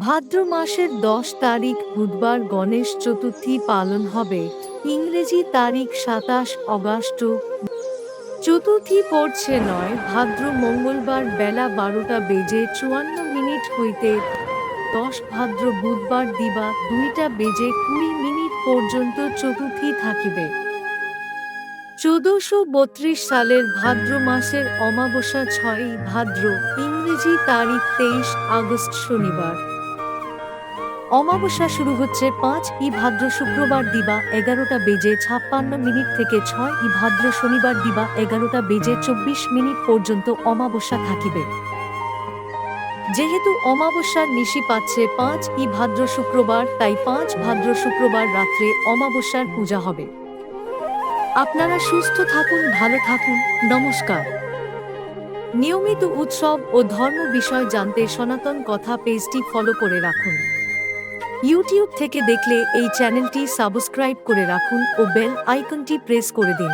ভাদ্র মাসের ১০ তারিখ বুধবার গণেশ চতুর্থী পালন হবে। ইংরেজি তারিখ ২৭ অগাস্ট। চতুর্থী পড়ছে ৯ ভাদ্র মঙ্গলবার বেলা ১২:৫৪ হইতে ১০ ভাদ্র বুধবার দিবা ২:২০ পর্যন্ত চতুর্থী থাকিবে। ১৪৩২ সালের ভাদ্র মাসের অমাবস্যা ৬ই ভাদ্র, ইংরেজি তারিখ ২৩ আগস্ট শনিবার। অমাবস্যা শুরু হচ্ছে ৫ই ভাদ্র শুক্রবার দিবা ১১:৫৬ থেকে ৬ই ভাদ্র শনিবার দিবা ১১:২৪ পর্যন্ত অমাবস্যা থাকিবে। যেহেতু অমাবস্যার নিশি পাচ্ছে ৫ই ভাদ্র শুক্রবার, তাই ৫ ভাদ্র শুক্রবার রাত্রে অমাবস্যার পূজা হবে। আপনারা সুস্থ থাকুন, ভালো থাকুন, নমস্কার। নিয়মিত উৎসব ও ধর্ম বিষয় জানতে সনাতন কথা পেজটি ফলো করে রাখুন। ইউটিউব থেকে দেখলে এই চ্যানেলটি সাবস্ক্রাইব করে রাখুন ও বেল আইকনটি প্রেস করে দিন।